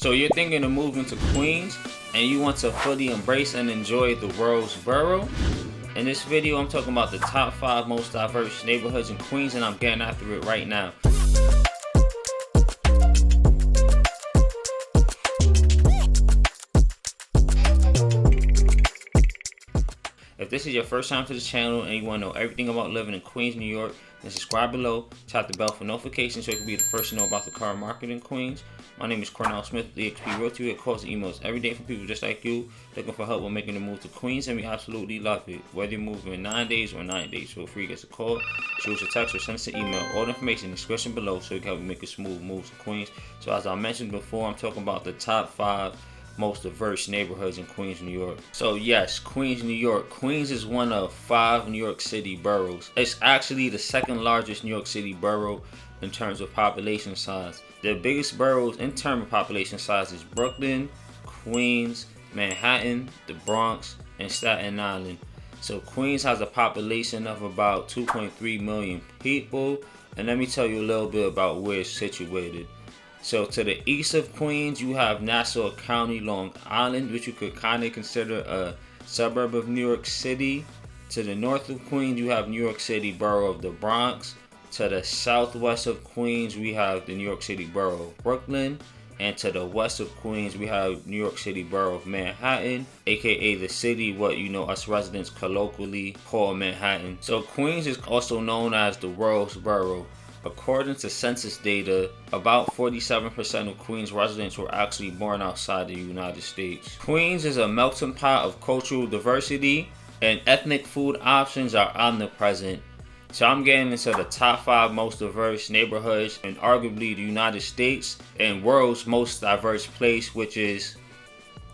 So you're thinking of moving to Queens and you want to fully embrace and enjoy the world's borough? In this video, I'm talking about the top 5 most diverse neighborhoods in Queens, and I'm getting after it right now. If this is your first time to this channel and you want to know everything about living in Queens, New York, then subscribe below, tap the bell for notifications so you can be the first to know about the current market in Queens. My name is Cornell Smith, EXP Realty. We get calls and emails every day from people just like you looking for help with making the move to Queens, and we absolutely love it. Whether you're moving in 9 days or 90 days, feel free to get us a call, shoot us a text, or send us an email. All the information in the description below so you can help you make a smooth move to Queens. So as I mentioned before, I'm talking about the top 5 most diverse neighborhoods in Queens, New York. So yes, Queens, New York. Queens is one of 5 New York City boroughs. It's actually the second largest New York City borough in terms of population size. The biggest boroughs in terms of population size is Brooklyn, Queens, Manhattan, the Bronx, and Staten Island. So Queens has a population of about 2.3 million people. And let me tell you a little bit about where it's situated. So to the east of Queens, you have Nassau County, Long Island, which you could kind of consider a suburb of New York City. To the north of Queens, you have New York City borough of the Bronx. To the southwest of Queens, we have the New York City borough of Brooklyn. And to the west of Queens, we have New York City borough of Manhattan, aka the city, what us residents colloquially call Manhattan. So Queens is also known as the world's borough. According to census data, about 47% of Queens residents were actually born outside the United States. Queens is a melting pot of cultural diversity, and ethnic food options are omnipresent. So I'm getting into the top 5 most diverse neighborhoods in arguably the United States and world's most diverse place, which is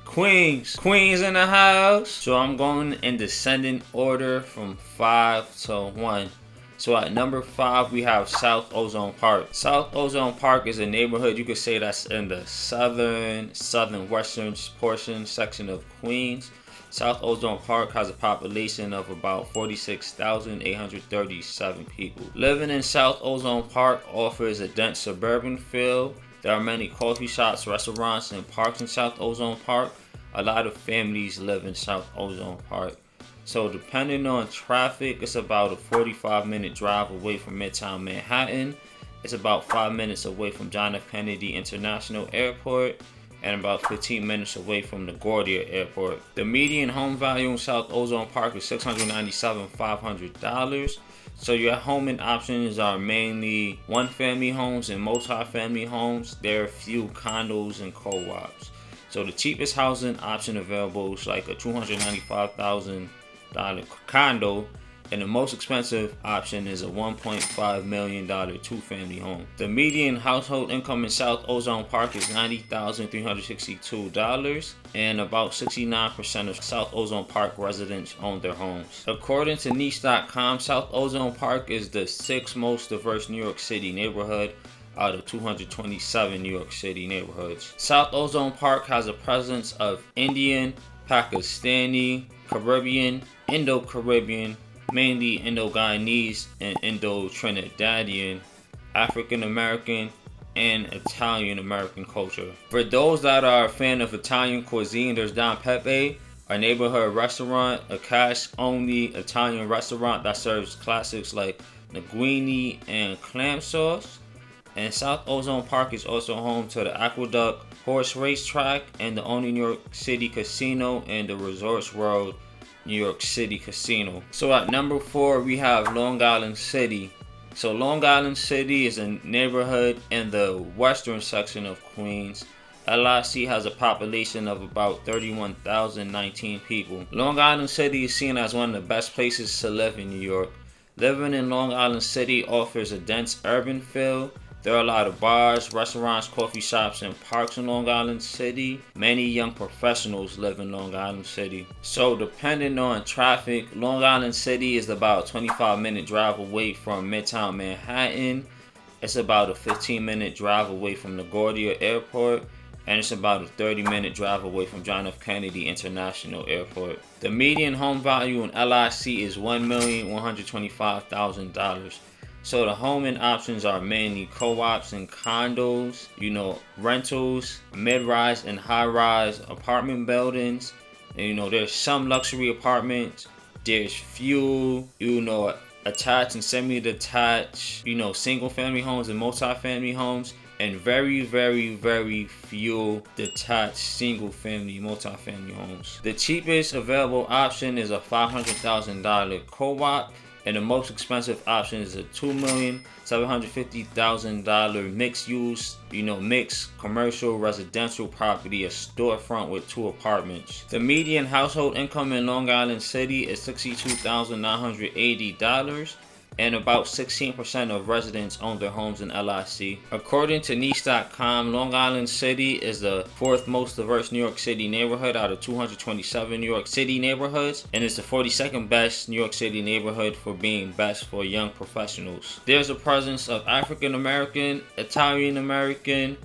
Queens. Queens in the house. So I'm going in descending order from 5 to 1. So at number 5, we have South Ozone Park. South Ozone Park is a neighborhood, you could say, that's in the southern-western portion section of Queens. South Ozone Park has a population of about 46,837 people. Living in South Ozone Park offers a dense suburban feel. There are many coffee shops, restaurants, and parks in South Ozone Park. A lot of families live in South Ozone Park. So depending on traffic, it's about a 45-minute drive away from Midtown Manhattan. It's about 5 minutes away from John F. Kennedy International Airport and about 15 minutes away from LaGuardia Airport. The median home value in South Ozone Park is $697,500. So your homing options are mainly one-family homes and multi-family homes. There are a few condos and co-ops. So the cheapest housing option available is like a $295,000 condo, and the most expensive option is a $1.5 million 2-family home. The median household income in South Ozone Park is $90,362, and about 69% of South Ozone Park residents own their homes. According to niche.com, South Ozone Park is the 6th most diverse New York City neighborhood out of 227 New York City neighborhoods. South Ozone Park has a presence of Indian, Pakistani, Caribbean, Indo-Caribbean, mainly Indo-Guyanese and Indo-Trinidadian, African-American, and Italian-American culture. For those that are a fan of Italian cuisine, there's Don Pepe, a neighborhood restaurant, a cash-only Italian restaurant that serves classics like linguine and clam sauce. And South Ozone Park is also home to the Aqueduct Horse Racetrack and the only New York City casino in the Resorts World New York City Casino. So at number 4, we have Long Island City. So Long Island City is a neighborhood in the western section of Queens. LIC has a population of about 31,019 people. Long Island City is seen as one of the best places to live in New York. Living in Long Island City offers a dense urban feel. There are a lot of bars, restaurants, coffee shops, and parks in Long Island City. Many young professionals live in Long Island City. So depending on traffic, Long Island City is about a 25-minute drive away from Midtown Manhattan. It's about a 15-minute drive away from LaGuardia Airport. And it's about a 30-minute drive away from John F. Kennedy International Airport. The median home value in LIC is $1,125,000. So the homing options are mainly co-ops and condos, rentals, mid-rise and high-rise apartment buildings. And there's some luxury apartments. There's few, attached and semi-detached, single family homes and multi-family homes, and very, very, very few detached single family, multi-family homes. The cheapest available option is a $500,000 co-op, and the most expensive option is a $2,750,000 mixed use, mixed commercial residential property, a storefront with 2 apartments. The median household income in Long Island City is $62,980, and about 16% of residents own their homes in LIC. According to niche.com, Long Island City is the 4th most diverse New York City neighborhood out of 227 New York City neighborhoods, and it's the 42nd best New York City neighborhood for being best for young professionals. There's a presence of African American, Italian American,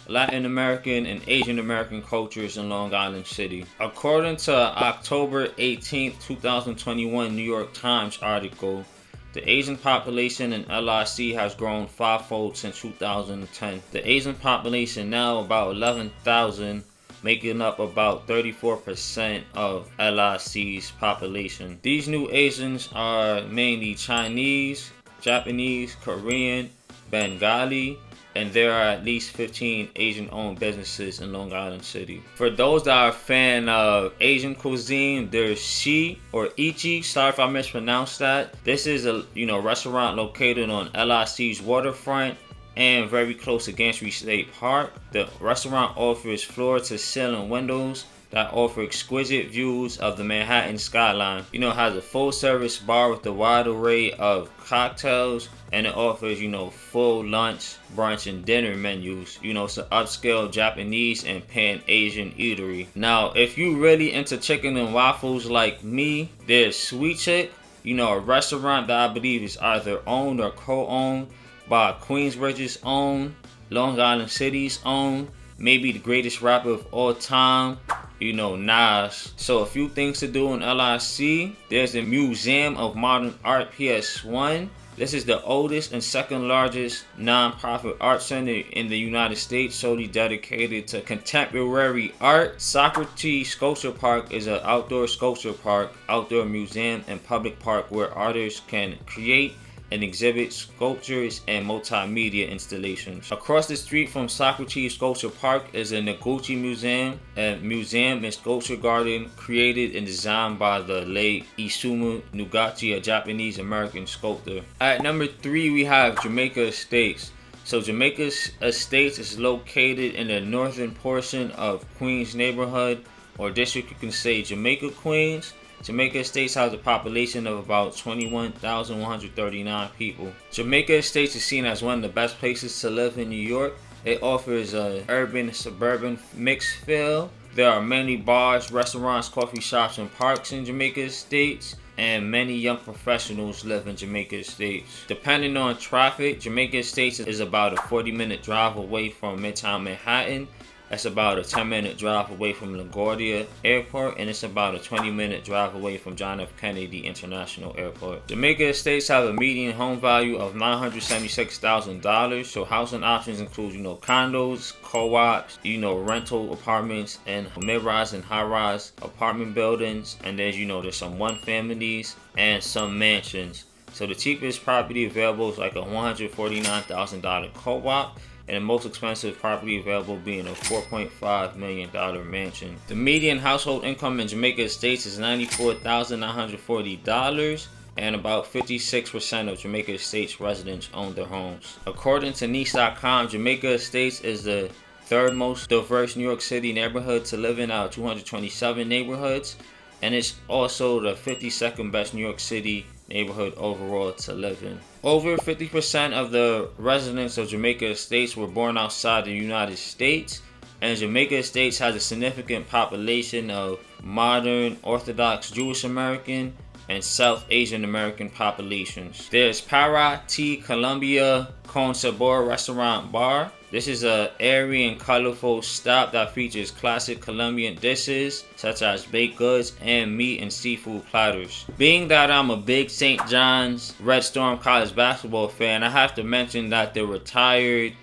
Latin American, and Asian American cultures in Long Island City. According to October 18th, 2021 New York Times article, the Asian population in LIC has grown 5-fold since 2010. The Asian population now about 11,000, making up about 34% of LIC's population. These new Asians are mainly Chinese, Japanese, Korean, Bengali, and there are at least 15 Asian-owned businesses in Long Island City. For those that are a fan of Asian cuisine, there's Shi or Ichi. Sorry if I mispronounced that. This is a restaurant located on LIC's waterfront and very close to Gantry State Park. The restaurant offers floor-to-ceiling windows that offer exquisite views of the Manhattan skyline. It has a full-service bar with a wide array of cocktails, and it offers, full lunch, brunch, and dinner menus. It's an upscale Japanese and Pan-Asian eatery. Now, if you really into chicken and waffles like me, there's Sweet Chick, a restaurant that I believe is either owned or co-owned by Queensbridge's own, Long Island City's own, maybe the greatest rapper of all time, Nas. So a few things to do in LIC. There's the Museum of Modern Art, PS1. This is the oldest and second largest non-profit art center in the United States, solely dedicated to contemporary art. Socrates Sculpture Park is an outdoor sculpture park, outdoor museum, and public park where artists can create and exhibit sculptures and multimedia installations. Across the street from Socrates Sculpture Park is a Noguchi Museum, a museum and sculpture garden created and designed by the late Isumu Noguchi, a Japanese-American sculptor. At number 3, we have Jamaica Estates. So Jamaica Estates is located in the northern portion of Queens neighborhood, or district, you can say Jamaica, Queens. Jamaica Estates has a population of about 21,139 people. Jamaica Estates is seen as one of the best places to live in New York. It offers an urban-suburban mixed feel. There are many bars, restaurants, coffee shops, and parks in Jamaica Estates, and many young professionals live in Jamaica Estates. Depending on traffic, Jamaica Estates is about a 40-minute drive away from Midtown Manhattan. That's about a 10-minute drive away from LaGuardia Airport, and it's about a 20-minute drive away from John F. Kennedy International Airport. Jamaica Estates have a median home value of $976,000. So housing options include, condos, co-ops, rental apartments, and mid-rise and high-rise apartment buildings. And then, there's some one-families and some mansions. So the cheapest property available is like a $149,000 co-op, and the most expensive property available being a $4.5 million mansion. The median household income in Jamaica Estates is $94,940, and about 56% of Jamaica Estates residents own their homes. According to niche.com, Jamaica Estates is the 3rd most diverse New York City neighborhood to live in out of 227 neighborhoods, and it's also the 52nd best New York City neighborhood overall to live in. Over 50% of the residents of Jamaica Estates were born outside the United States, and Jamaica Estates has a significant population of modern Orthodox Jewish American and South Asian American populations. There's Para T Columbia Con Sabor Restaurant Bar. This is a airy and colorful stop that features classic Colombian dishes such as baked goods and meat and seafood platters. Being that I'm a big St. John's Red Storm college basketball fan, I have to mention that the retired,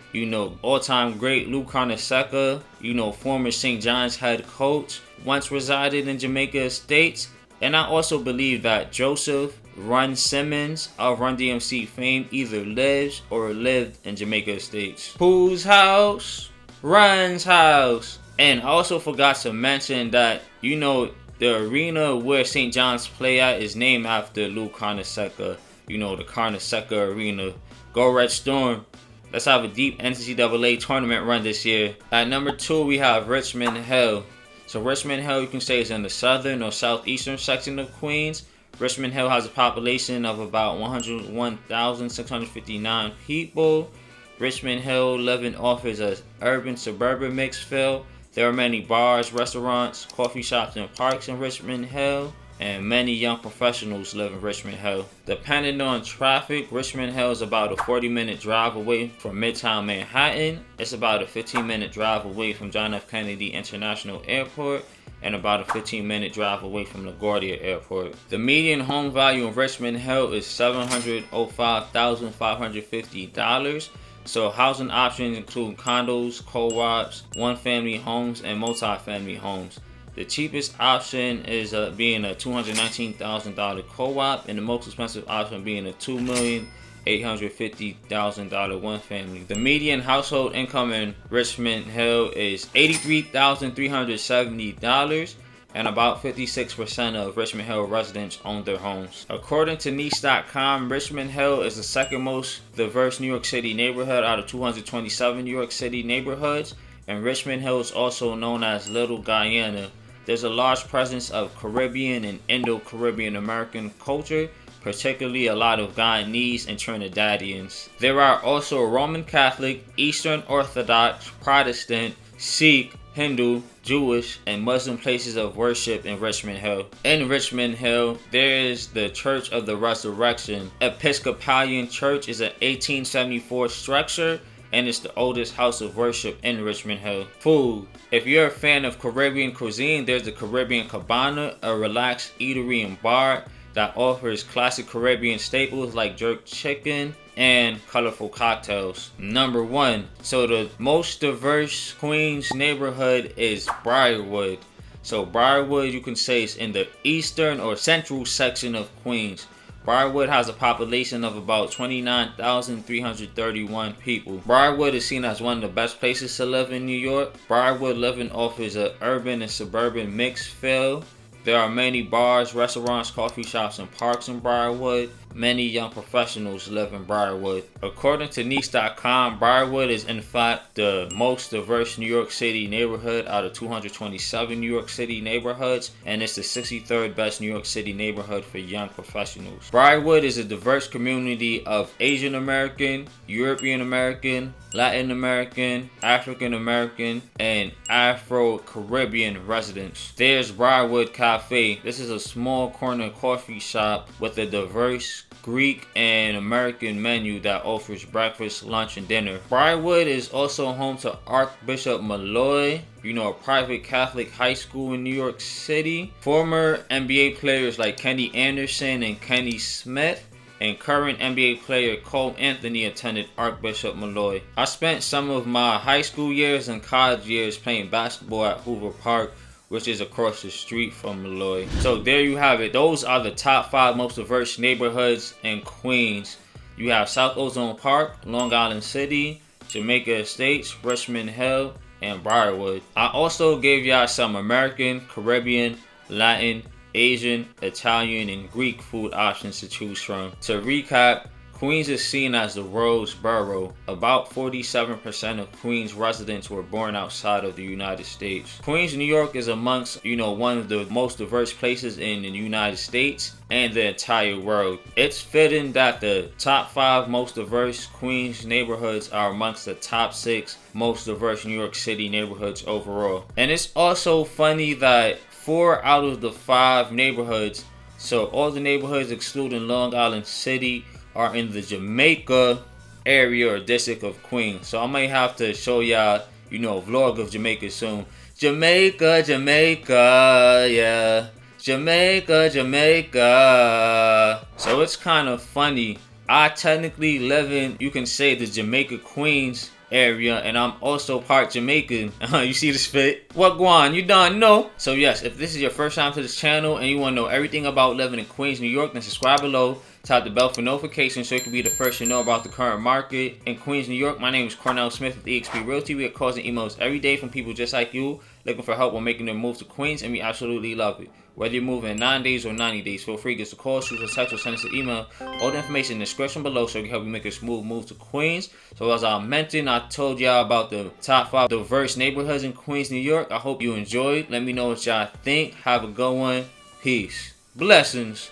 all-time great Lou Carnesecca, former St. John's head coach, once resided in Jamaica Estates. And I also believe that Joseph Run Simmons of Run DMC fame either lives or lived in Jamaica Estates. Whose house? Run's house. And I also forgot to mention that, the arena where St. John's play at is named after Lou Carnesecca. The Carnesecca Arena. Go Red Storm. Let's have a deep NCAA tournament run this year. At number 2, we have Richmond Hill. So Richmond Hill, you can say, is in the southern or southeastern section of Queens. Richmond Hill has a population of about 101,659 people. Richmond Hill living offers an urban-suburban mixed feel. There are many bars, restaurants, coffee shops, and parks in Richmond Hill, and many young professionals live in Richmond Hill. Depending on traffic, Richmond Hill is about a 40-minute drive away from Midtown Manhattan. It's about a 15-minute drive away from John F. Kennedy International Airport, and about a 15-minute drive away from LaGuardia Airport. The median home value in Richmond Hill is $705,550. So housing options include condos, co-ops, one-family homes, and multi-family homes. The cheapest option is being a $219,000 co-op, and the most expensive option being a $2,850,000 one family. The median household income in Richmond Hill is $83,370, and about 56% of Richmond Hill residents own their homes. According to Niche.com, Richmond Hill is the second most diverse New York City neighborhood out of 227 New York City neighborhoods, and Richmond Hill is also known as Little Guyana. There's a large presence of Caribbean and Indo-Caribbean American culture, particularly a lot of Guyanese and Trinidadians. There are also Roman Catholic, Eastern Orthodox, Protestant, Sikh, Hindu, Jewish, and Muslim places of worship in Richmond Hill. In Richmond Hill, there is the Church of the Resurrection. Episcopalian Church is an 1874 structure, and it's the oldest house of worship in Richmond Hill. Food. If you're a fan of Caribbean cuisine, there's the Caribbean Cabana, a relaxed eatery and bar that offers classic Caribbean staples like jerk chicken and colorful cocktails. Number 1. So the most diverse Queens neighborhood is Briarwood. So Briarwood, you can say, is in the eastern or central section of Queens. Briarwood has a population of about 29,331 people. Briarwood is seen as one of the best places to live in New York. Briarwood living offers an urban and suburban mixed feel. There are many bars, restaurants, coffee shops, and parks in Briarwood. Many young professionals live in Briarwood. According to Niche.com, Briarwood is in fact the most diverse New York City neighborhood out of 227 New York City neighborhoods, and it's the 63rd best New York City neighborhood for young professionals. Briarwood is a diverse community of Asian American, European American, Latin American, African American, and Afro-Caribbean residents. There's Briarwood Cafe. This is a small corner coffee shop with a diverse Greek and American menu that offers breakfast, lunch, and dinner. Briarwood is also home to Archbishop Malloy, a private Catholic high school in New York City. Former NBA players like Kenny Anderson and Kenny Smith and current NBA player Cole Anthony attended Archbishop Malloy. I spent some of my high school years and college years playing basketball at Hoover Park, which is across the street from Malloy. So there you have it. Those are the top 5 most diverse neighborhoods in Queens. You have South Ozone Park, Long Island City, Jamaica Estates, Richmond Hill, and Briarwood. I also gave y'all some American, Caribbean, Latin, Asian, Italian, and Greek food options to choose from. To recap, Queens is seen as the world's borough. About 47% of Queens residents were born outside of the United States. Queens, New York is amongst, one of the most diverse places in the United States and the entire world. It's fitting that the top 5 most diverse Queens neighborhoods are amongst the top 6 most diverse New York City neighborhoods overall. And it's also funny that 4 out of the 5 neighborhoods, so all the neighborhoods excluding Long Island City, are in the Jamaica area or district of Queens. So I might have to show y'all, you know, a vlog of Jamaica soon. Jamaica, Jamaica, yeah. Jamaica, Jamaica. So it's kind of funny. I technically live in, you can say, the Jamaica Queens area, and I'm also part Jamaican. You see the spit? What guan? You done know? So yes, if this is your first time to this channel and you want to know everything about living in Queens, New York, then subscribe below. Tap the bell for notifications so you can be the first to know about the current market in Queens, New York. My name is Cornell Smith with eXp Realty. We are causing emails every day from people just like you looking for help on making their move to Queens, and we absolutely love it. Whether you're moving in 9 days or 90 days, feel free to give us a call, shoot us a text, or send us an email. All the information in the description below so we can help you make a smooth move to Queens. So as I mentioned, I told y'all about the top 5 diverse neighborhoods in Queens, New York. I hope you enjoyed. Let me know what y'all think. Have a good one. Peace. Blessings.